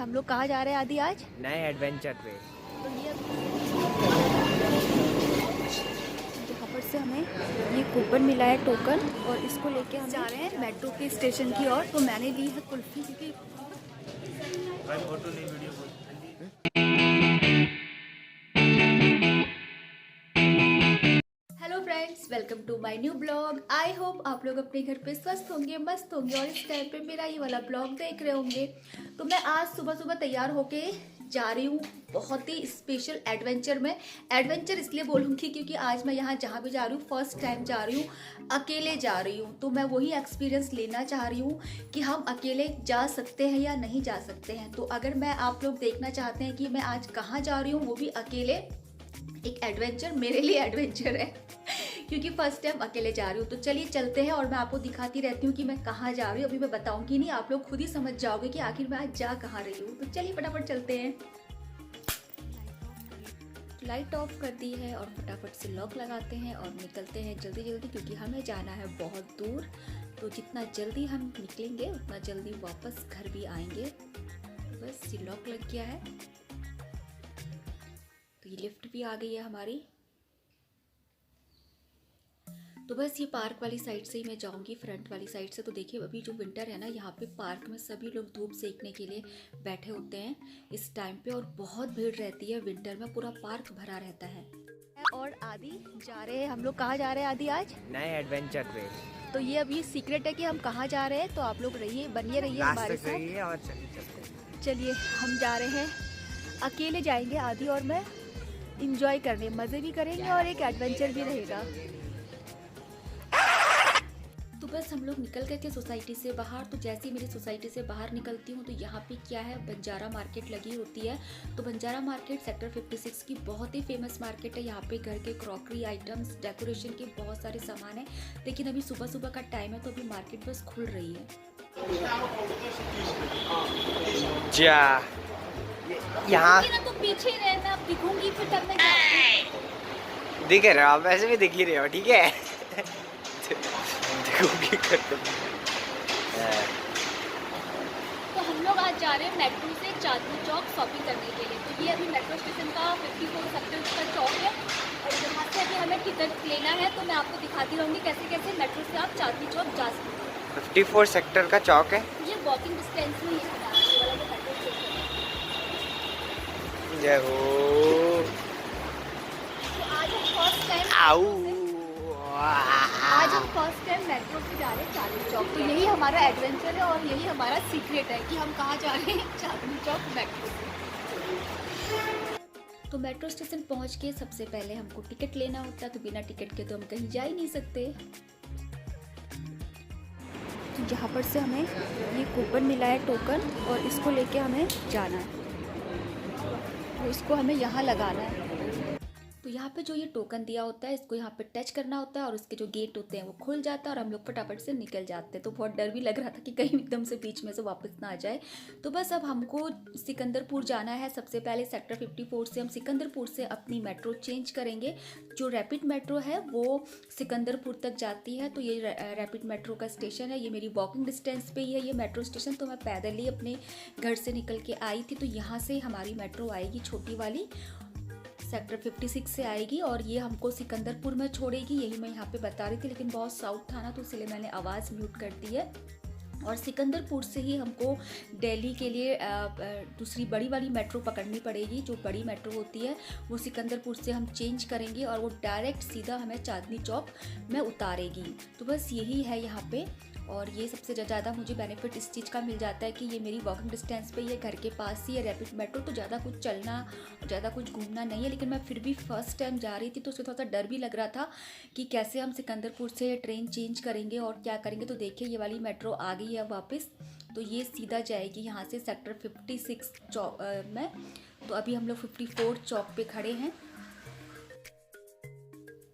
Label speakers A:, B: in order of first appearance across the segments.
A: हम लोग कहाँ जा रहे हैं आदि आज?
B: नए एडवेंचर पे।
A: तो ये यहाँ पर से हमें ये कूपन मिला है, टोकन, और इसको लेके हम जा रहे हैं मेट्रो के स्टेशन की ओर। तो मैंने ली है कुल्फी क्योंकि
B: फोटो नहीं video.
A: Hello friends, welcome to my new blog. I hope आप लोग अपने घर पे स्वस्थ होंगे, मस्त होंगे और इस टाइम पे मेरा ये वाला ब्लॉग देख रहे होंगे। तो मैं आज सुबह सुबह तैयार होके जा रही हूँ बहुत ही स्पेशल एडवेंचर में। एडवेंचर इसलिए बोलूँगी क्योंकि आज मैं यहाँ जहाँ भी जा रही हूँ फर्स्ट टाइम जा रही हूँ, अकेले जा रही हूँ। तो मैं वही एक्सपीरियंस लेना चाह रही हूँ कि हम अकेले जा सकते हैं या नहीं जा सकते हैं। तो अगर मैं आप लोग देखना चाहते हैं कि मैं आज कहाँ जा रही हूँ, वो भी अकेले, एक एडवेंचर, मेरे लिए एडवेंचर है क्योंकि फर्स्ट टाइम अकेले जा रही हूँ। तो चलिए चलते हैं और मैं आपको दिखाती रहती हूँ कि मैं कहाँ जा रही हूँ। अभी मैं बताऊंगी नहीं, आप लोग खुद ही समझ जाओगे कि आखिर मैं आज जा कहाँ रही हूँ। तो चलिए फटाफट चलते हैं। लाइट ऑफ कर दी है और फटाफट से लॉक लगाते हैं और निकलते हैं जल्दी जल्दी क्योंकि हमें जाना है बहुत दूर। तो जितना जल्दी हम निकलेंगे उतना जल्दी वापस घर भी आएंगे। बस ये लॉक लग गया है। तो ये लिफ्ट भी आ गई है हमारी। तो बस ये पार्क वाली साइड से ही मैं जाऊंगी, फ्रंट वाली साइड से। तो देखिए अभी जो विंटर है ना, यहाँ पे पार्क में सभी लोग धूप सेकने के लिए बैठे होते हैं इस टाइम पे, और बहुत भीड़ रहती है विंटर में, पूरा पार्क भरा रहता है। और आदि जा रहे हैं, हम लोग कहाँ जा रहे हैं आदि आज?
B: नए एडवेंचर पे।
A: तो ये अभी सीक्रेट है कि हम कहाँ जा रहे हैं। तो आप लोग रहिए, बनिए रहिए हमारे साथ।
B: और
A: चलिए हम जा रहे हैं, अकेले जाएंगे आदि और मैं, इंजॉय करने, मज़े भी करेंगे और एक एडवेंचर भी रहेगा। तो बस हम लोग निकल गए थे सोसाइटी से बाहर। तो जैसे ही मेरी सोसाइटी से बाहर निकलती हूँ तो यहाँ पे क्या है, बंजारा मार्केट लगी होती है। तो बंजारा मार्केट सेक्टर 56 की बहुत ही फेमस मार्केट है। यहाँ पे घर के क्रॉकरी आइटम्स, डेकोरेशन के बहुत सारे सामान है। लेकिन अभी सुबह सुबह का टाइम है तो अभी मार्केट बस खुल रही है।
B: यहाँ
A: तो पीछे रहना, दिखूंगी फिर तब मैं
B: दिख रहे हो आप, वैसे भी दिख ही रहे हो, ठीक है। देखोगे करते।
A: तो हम लोग आज जा रहे हैं मेट्रो से चांदनी चौक शॉपिंग करने के लिए। तो ये अभी मेट्रो स्टेशन का 54 सेक्टर का चौक है और यहाँ से अभी हमें टिकट लेना है। तो मैं आपको दिखाती रहूँगी कैसे कैसे मेट्रो से आप चांदनी चौक जा सकते हैं।
B: 54 सेक्टर का चौक है,
A: ये वॉकिंग डिस्टेंस में ही है हमारा ये वाला जो मेट्रो स्टेशन है।
B: जय हो।
A: तो आज हम फर्स्ट टाइम मेट्रो से जा रहे हैं चांदनी चौक। तो यही हमारा एडवेंचर है और यही हमारा सीक्रेट है कि हम कहाँ जा रहे हैं, चांदनी चौक मेट्रो से। तो मेट्रो स्टेशन पहुँच के सबसे पहले हमको टिकट लेना होता है। तो बिना टिकट के तो हम कहीं जा ही नहीं सकते। तो यहाँ पर से हमें ये कूपन मिला है, टोकन, और इसको लेके हमें जाना है। तो इसको हमें यहाँ लगाना है। तो यहाँ पे जो ये टोकन दिया होता है, इसको यहाँ पे टच करना होता है और उसके जो गेट होते हैं वो खुल जाता है और हम लोग फटाफट से निकल जाते हैं। तो बहुत डर भी लग रहा था कि कहीं एकदम से बीच में से वापस ना आ जाए। तो बस अब हमको सिकंदरपुर जाना है। सबसे पहले सेक्टर 54 से हम सिकंदरपुर से अपनी मेट्रो चेंज करेंगे। जो रैपिड मेट्रो है वो सिकंदरपुर तक जाती है। तो ये रैपिड मेट्रो का स्टेशन है, ये मेरी वॉकिंग डिस्टेंस पे ही है ये मेट्रो स्टेशन। तो मैं पैदल ही अपने घर से निकल के आई थी। तो यहाँ से हमारी मेट्रो आएगी, छोटी वाली, सेक्टर 56 से आएगी और ये हमको सिकंदरपुर में छोड़ेगी। यही मैं यहाँ पे बता रही थी, लेकिन बहुत साउथ था ना तो इसलिए मैंने आवाज़ म्यूट कर दी है। और सिकंदरपुर से ही हमको दिल्ली के लिए दूसरी बड़ी वाली मेट्रो पकड़नी पड़ेगी। जो बड़ी मेट्रो होती है वो सिकंदरपुर से हम चेंज करेंगे और वो डायरेक्ट सीधा हमें चांदनी चौक में उतारेगी। तो बस यही है यहाँ पे। और ये सबसे ज़्यादा मुझे बेनिफिट इस चीज़ का मिल जाता है कि ये मेरी वॉकिंग डिस्टेंस पे, ये घर के पास ही है रैपिड मेट्रो। तो ज़्यादा कुछ चलना, ज़्यादा कुछ घूमना नहीं है। लेकिन मैं फिर भी फर्स्ट टाइम जा रही थी तो उससे थोड़ा सा डर भी लग रहा था कि कैसे हम सिकंदरपुर से ट्रेन चेंज करेंगे और क्या करेंगे। तो देखिए ये वाली मेट्रो आ गई है वापस। तो ये सीधा जाएगी यहाँ से सेक्टर 56 चौक में। तो अभी हम लोग 54 चौक पे खड़े हैं।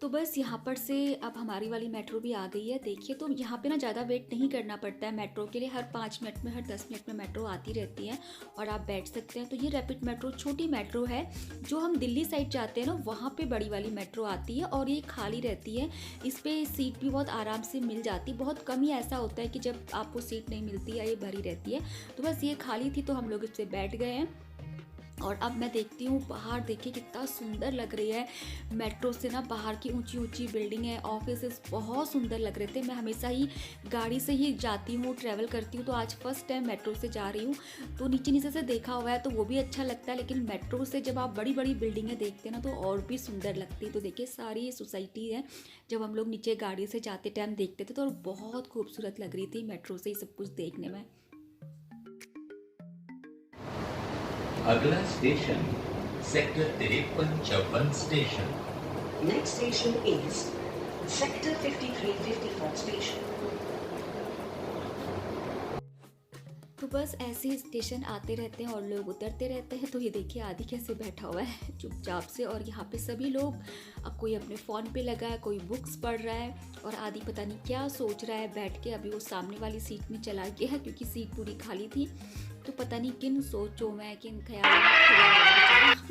A: तो तो बस यहाँ पर से अब हमारी वाली मेट्रो भी आ गई है। देखिए तो यहाँ पे ना ज़्यादा वेट नहीं करना पड़ता है मेट्रो के लिए। हर 5 मिनट में, हर 10 मिनट में मेट्रो आती रहती है और आप बैठ सकते हैं। तो ये रैपिड मेट्रो छोटी मेट्रो है। जो हम दिल्ली साइड जाते हैं ना, वहाँ पे बड़ी वाली मेट्रो आती है और ये खाली रहती है। इस पर सीट भी बहुत आराम से मिल जाती। बहुत कम ही ऐसा होता है कि जब आपको सीट नहीं मिलती है, ये भरी रहती है। तो बस ये खाली थी तो हम लोग इस पर बैठ गए हैं। और अब मैं देखती हूँ बाहर, देखिए कितना सुंदर लग रही है मेट्रो से ना। बाहर की ऊंची ऊंची बिल्डिंग है, ऑफिस बहुत सुंदर लग रहे थे। मैं हमेशा ही गाड़ी से ही जाती हूँ, ट्रैवल करती हूँ, तो आज फर्स्ट टाइम मेट्रो से जा रही हूँ। तो नीचे नीचे से देखा हुआ है तो वो भी अच्छा लगता है, लेकिन मेट्रो से जब आप बड़ी बड़ी बिल्डिंगें देखते हैं ना तो और भी सुंदर लगती है। तो देखिए सारी सोसाइटी है, जब हम लोग नीचे गाड़ी से जाते टाइम देखते थे तो बहुत खूबसूरत लग रही थी मेट्रो से ही सब कुछ देखने में।
C: अगला station sector 53-54 station.
D: Next station is Sector 53-54 station.
A: तो बस ऐसे ही स्टेशन आते रहते हैं और लोग उतरते रहते हैं। तो ये देखिए आदि कैसे बैठा हुआ है चुपचाप से, और यहाँ पे सभी लोग, अब कोई अपने फ़ोन पे लगा है, कोई बुक्स पढ़ रहा है, और आदि पता नहीं क्या सोच रहा है बैठ के। अभी वो सामने वाली सीट में चला गया है क्योंकि सीट पूरी खाली थी। तो पता नहीं किन सोचों में, किन ख्यालों में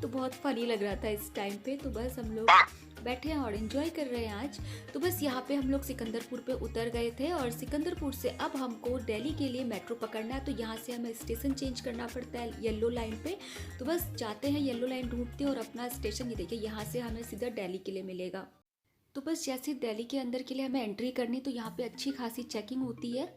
A: तो बहुत फनी लग रहा था इस टाइम पे। तो बस हम लोग बैठे हैं और एंजॉय कर रहे हैं आज। तो बस यहाँ पे हम लोग सिकंदरपुर पे उतर गए थे और सिकंदरपुर से अब हमको दिल्ली के लिए मेट्रो पकड़ना है। तो यहाँ से हमें स्टेशन चेंज करना पड़ता है येलो लाइन पे। तो बस जाते हैं येलो लाइन ढूंढते हैं और अपना स्टेशन, ये देखिए यहाँ से हमें सीधा दिल्ली के लिए मिलेगा। तो बस जैसे दिल्ली के अंदर के लिए हमें एंट्री करनी, तो यहाँ पे अच्छी खासी चेकिंग होती है।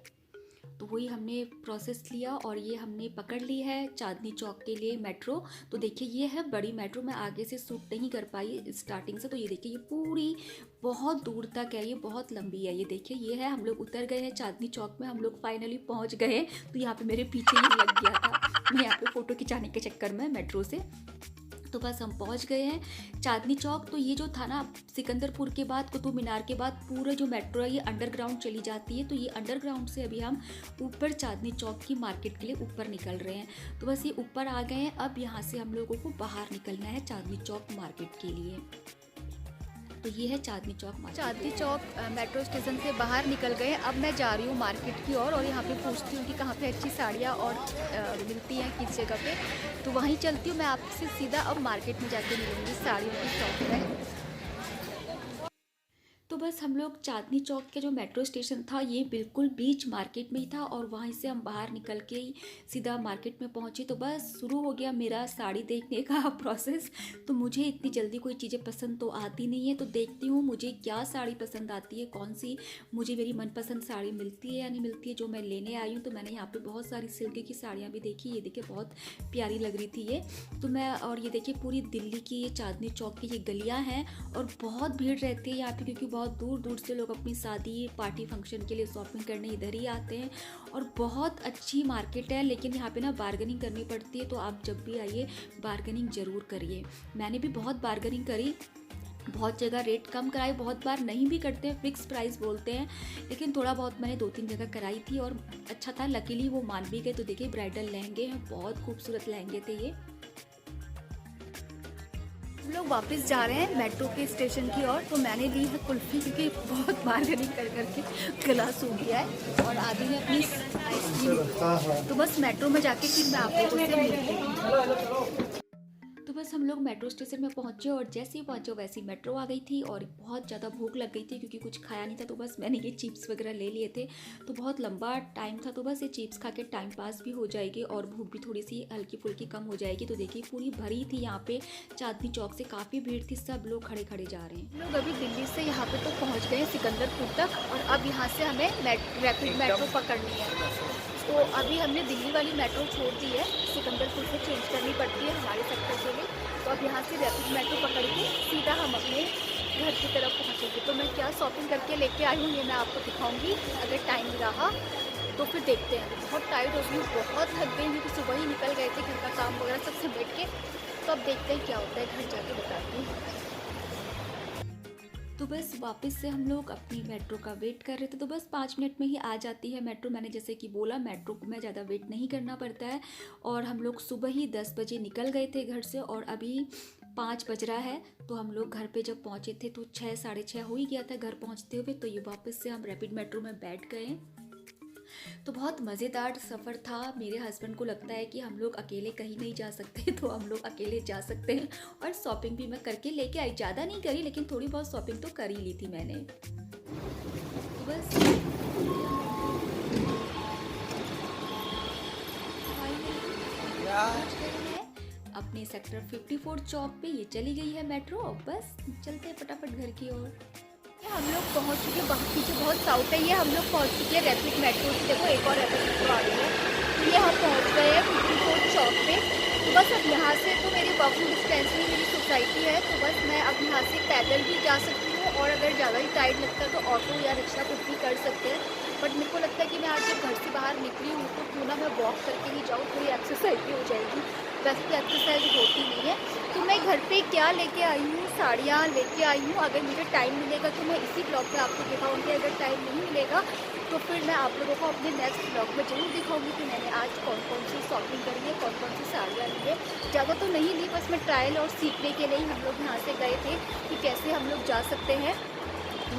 A: तो वही हमने प्रोसेस लिया और ये हमने पकड़ ली है चांदनी चौक के लिए मेट्रो। तो देखिए ये है बड़ी मेट्रो। मैं आगे से शूट नहीं कर पाई स्टार्टिंग से। तो ये देखिए ये पूरी बहुत दूर तक है, ये बहुत लंबी है। ये देखिए ये है, हम लोग उतर गए हैं चांदनी चौक में, हम लोग फाइनली पहुंच गए। तो यहाँ पे मेरे पीछे ही लग गया था मैं यहाँ पे फ़ोटो खिंचाने के चक्कर में मेट्रो से। तो बस हम पहुंच गए हैं चांदनी चौक। तो ये जो था ना, सिकंदरपुर के बाद, कुतुब मीनार के बाद पूरा जो मेट्रो है ये अंडरग्राउंड चली जाती है। तो ये अंडरग्राउंड से अभी हम ऊपर चांदनी चौक की मार्केट के लिए ऊपर निकल रहे हैं। तो बस ये ऊपर आ गए हैं। अब यहाँ से हम लोगों को बाहर निकलना है चांदनी चौक मार्केट के लिए। तो ये है Chandni Chowk market. Chandni Chowk metro station से बाहर निकल गए। अब मैं जा रही हूँ मार्केट की ओर और यहाँ पे पूछती हूँ कि कहाँ पे अच्छी साड़ियाँ और मिलती हैं, किस जगह पे। तो वहीं चलती हूँ मैं आपसे सीधा। अब मार्केट में जाके मिलूँगी साड़ियों की शॉप में। तो बस हम लोग चांदनी चौक के जो मेट्रो स्टेशन था ये बिल्कुल बीच मार्केट में ही था और वहीं से हम बाहर निकल के ही सीधा मार्केट में पहुंचे। तो बस शुरू हो गया मेरा साड़ी देखने का प्रोसेस। तो मुझे इतनी जल्दी कोई चीज़ें पसंद तो आती नहीं है, तो देखती हूँ मुझे क्या साड़ी पसंद आती है, कौन सी मुझे मेरी मनपसंद साड़ी मिलती है या नहीं मिलती है जो मैं लेने आई हूँ। तो मैंने यहाँ पर बहुत सारी सिल्क की साड़ियाँ भी देखी। ये देखिए बहुत प्यारी लग रही थी ये। तो मैं, और ये देखिए पूरी दिल्ली की ये चांदनी चौक की ये गलियाँ हैं और बहुत भीड़ रहती है यहाँ पर, क्योंकि बहुत दूर दूर से लोग अपनी शादी पार्टी फंक्शन के लिए शॉपिंग करने इधर ही आते हैं। और बहुत अच्छी मार्केट है, लेकिन यहाँ पे ना बार्गेनिंग करनी पड़ती है। तो आप जब भी आइए बार्गेनिंग ज़रूर करिए। मैंने भी बहुत बार्गेनिंग करी, बहुत जगह रेट कम कराई, बहुत बार नहीं भी करते हैं, फिक्स प्राइस बोलते हैं, लेकिन थोड़ा बहुत मैंने 2-3 जगह कराई थी और अच्छा था। लकीली वो मान भी गए। तो देखिए ब्राइडल लहंगे हैं, बहुत खूबसूरत लहंगे थे ये। हम लोग वापस जा रहे हैं मेट्रो के स्टेशन की ओर। तो मैंने ली है कुल्फ़ी क्योंकि बहुत बार्गेनिंग कर करके गला सूख गया है, और आदि ने अपनी आइसक्रीम। तो बस मेट्रो में जाके फिर मैं आप लोगों से मिलती हूँ। तो बस हम लोग मेट्रो स्टेशन में पहुँचे और जैसे ही पहुँचे वैसे ही मेट्रो आ गई थी और बहुत ज़्यादा भूख लग गई थी क्योंकि कुछ खाया नहीं था। तो बस मैंने ये चिप्स वगैरह ले लिए थे। तो बहुत लंबा टाइम था, तो बस ये चिप्स खा के टाइम पास भी हो जाएगी और भूख भी थोड़ी सी हल्की फुल्की कम हो जाएगी। तो देखिए पूरी भरी थी यहाँ पे चांदनी चौक से, काफ़ी भीड़ थी, सब लोग खड़े खड़े जा रहे हैं। लोग अभी दिल्ली से यहाँ पे तो पहुँच गए सिकंदरपुर तक और अब यहाँ से हमें रैपिड मेट्रो पकड़नी है। तो अभी हमने दिल्ली वाली मेट्रो छोड़ दी है, सिकंदरपुर से चेंज करनी पड़ती है हमारे सेक्टर के लिए। तो अब यहाँ से रैपिड मेट्रो पकड़ के सीधा हम अपने घर की तरफ पहुँचेंगे। तो मैं क्या शॉपिंग करके लेके आई हूँ ये मैं आपको दिखाऊंगी, अगर टाइम रहा तो फिर देखते हैं। बहुत टाइट हो गई, बहुत थक गई क्योंकि सुबह ही निकल गए थे घर का काम वगैरह सब समेट के। तो अब देखते हैं क्या होता है, घर जाके बताती हूँ। तो बस वापस से हम लोग अपनी मेट्रो का वेट कर रहे थे। तो बस 5 मिनट में ही आ जाती है मेट्रो। मैंने जैसे कि बोला मेट्रो में ज़्यादा वेट नहीं करना पड़ता है। और हम लोग सुबह ही 10 बजे निकल गए थे घर से और अभी 5 बज रहा है। तो हम लोग घर पे जब पहुँचे थे तो 6 साढ़े 6 हो ही गया था घर पहुँचते हुए। तो ये वापस से हम रैपिड मेट्रो में बैठ गए। तो बहुत मज़ेदार सफ़र था। मेरे हस्बैंड को लगता है कि हम लोग अकेले कहीं नहीं जा सकते, तो हम लोग अकेले जा सकते हैं। और शॉपिंग भी मैं करके लेके आई, ज़्यादा नहीं करी लेकिन थोड़ी बहुत शॉपिंग तो कर ही ली थी मैंने। तो बस अपने सेक्टर 54 चौक पे ये चली गई है मेट्रो। और बस चलते हैं फटाफट घर की ओर। हम लोग पहुंच चुके, पीछे बहुत साउथ है, ये हम लोग पहुंच चुके हैं रैपिड मेट्रो। देखो एक और रैपिड मेट्रो आ रही है। तो ये हम पहुंच गए हैं 54 चौक पे। तो बस अब यहाँ से तो मेरी वॉकिंग डिस्टेंस में मेरी सोसाइटी है। तो बस मैं अब यहाँ से पैदल भी जा सकती हूँ, और अगर ज़्यादा ही टाइट लगता है तो ऑटो या रिक्शा कुछ भी कर सकते हैं। बट मेरे को लगता है कि मैं आज जब घर से बाहर निकली हूँ तो क्यों ना मैं वॉक करके ही जाऊँ, थोड़ी एक्सरसाइज भी हो जाएगी। वैसे तो एक्सरसाइज होती नहीं है। तो मैं घर पे क्या लेके आई हूँ, साड़ियाँ लेके आई हूँ। अगर मुझे टाइम मिलेगा तो मैं इसी ब्लॉग पे आपको दिखाऊंगी, अगर टाइम नहीं मिलेगा तो फिर मैं आप लोगों को अपने नेक्स्ट ब्लॉग में ज़रूर दिखाऊंगी कि मैंने आज कौन कौन सी शॉपिंग करी है, कौन कौन सी साड़ियाँ ली है। ज़्यादा तो नहीं ली, बस मैं ट्रायल और सीखने के लिए ही हम लोग यहाँ से गए थे कि कैसे हम लोग जा सकते हैं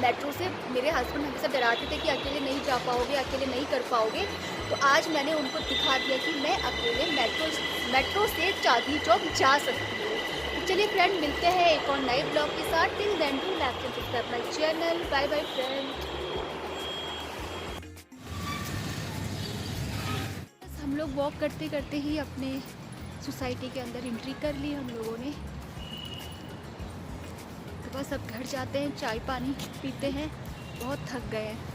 A: मेट्रो से। मेरे हस्बैंड हमेशा डराते थे कि अकेले नहीं जा पाओगे, अकेले नहीं कर पाओगे। तो आज मैंने उनको दिखा दिया कि मैं अकेले मेट्रो से चांदनी चौक जा सकती हूँ। तो चलिए फ्रेंड, मिलते हैं एक और नए ब्लॉग के साथ। Till then do like and subscribe my channel. Bye bye friend. हम लोग वॉक करते करते ही अपने सोसाइटी के अंदर एंट्री कर ली हम लोगों ने। तो बस अब घर जाते हैं, चाय पानी पीते हैं, बहुत थक गए हैं।